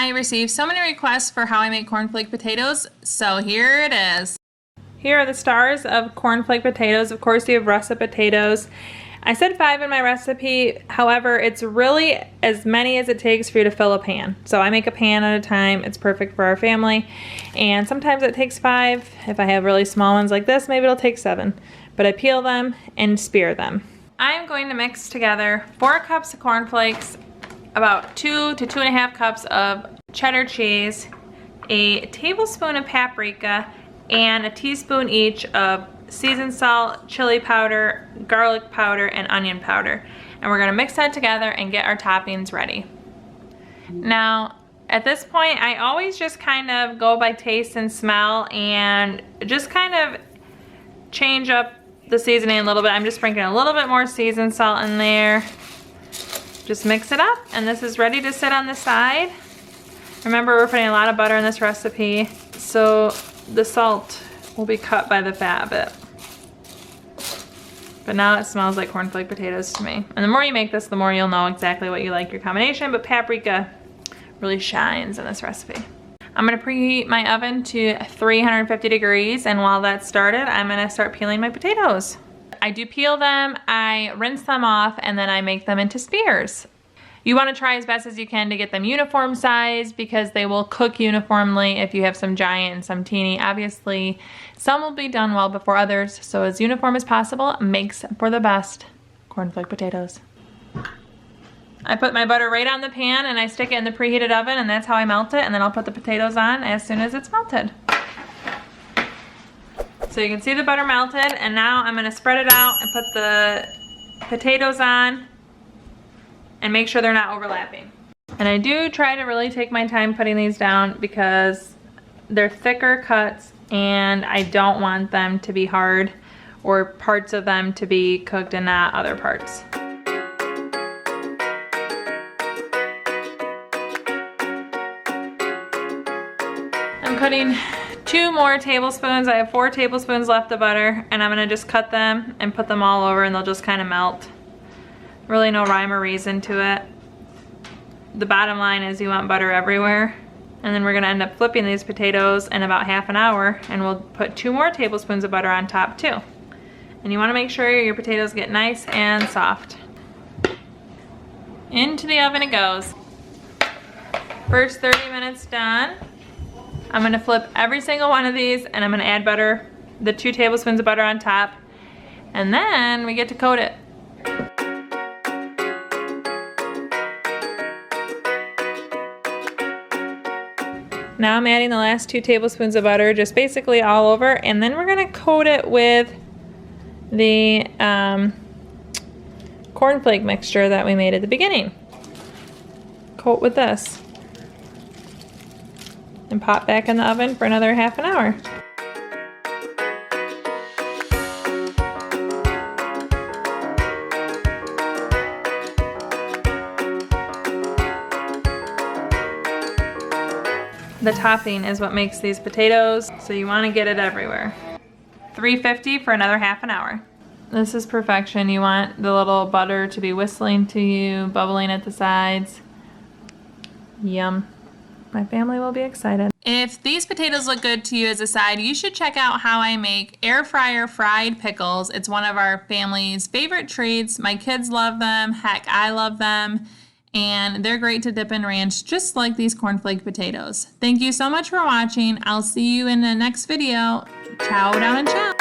I received so many requests for how I make cornflake potatoes, so here it is. Here are the stars of cornflake potatoes. Of course, you have russet potatoes. I said 5 in my recipe, however, it's really as many as it takes for you to fill a pan. So I make a pan at a time. It's perfect for our family. And sometimes it takes 5. If I have really small ones like this, maybe it'll take 7. But I peel them and spear them. I'm going to mix together 4 cups of cornflakes, about 2 to 2.5 cups of cheddar cheese, a tablespoon of paprika, and a teaspoon each of seasoned salt, chili powder, garlic powder, and onion powder. And we're gonna mix that together and get our toppings ready. Now, at this point, I always just kind of go by taste and smell and just kind of change up the seasoning a little bit. I'm just sprinkling a little bit more seasoned salt in there. Just mix it up, and this is ready to sit on the side. Remember, we're putting a lot of butter in this recipe, so the salt will be cut by the fat a bit. But now it smells like cornflake potatoes to me. And the more you make this, the more you'll know exactly what you like your combination, but paprika really shines in this recipe. I'm gonna preheat my oven to 350 degrees, and while that's started, I'm gonna start peeling my potatoes. I do peel them, I rinse them off, and then I make them into spears. You want to try as best as you can to get them uniform size because they will cook uniformly if you have some giant and some teeny. Obviously, some will be done well before others, so as uniform as possible makes for the best cornflake potatoes. I put my butter right on the pan and I stick it in the preheated oven, and that's how I melt it, and then I'll put the potatoes on as soon as it's melted. So you can see the butter melted, and now I'm gonna spread it out and put the potatoes on and make sure they're not overlapping. And I do try to really take my time putting these down because they're thicker cuts and I don't want them to be hard or parts of them to be cooked and not other parts. I'm cutting 2 more tablespoons. I have 4 tablespoons left of butter, and I'm gonna just cut them and put them all over, and they'll just kind of melt. Really no rhyme or reason to it. The bottom line is you want butter everywhere. And then we're gonna end up flipping these potatoes in about half an hour, and we'll put 2 more tablespoons of butter on top too. And you wanna make sure your potatoes get nice and soft. Into the oven it goes. First 30 minutes done. I'm gonna flip every single one of these, and I'm gonna add butter, the 2 tablespoons of butter on top, and then we get to coat it. Now I'm adding the last 2 tablespoons of butter, just basically all over, and then we're gonna coat it with the cornflake mixture that we made at the beginning. Coat with this. And pop back in the oven for another half an hour. The topping is what makes these potatoes, so you want to get it everywhere. 350 for another half an hour. This is perfection. You want the little butter to be whistling to you, bubbling at the sides. Yum. My family will be excited. If these potatoes look good to you as a side, you should check out how I make air fryer fried pickles. It's one of our family's favorite treats. My kids love them. Heck, I love them. And they're great to dip in ranch, just like these cornflake potatoes. Thank you so much for watching. I'll see you in the next video. Ciao down and ciao.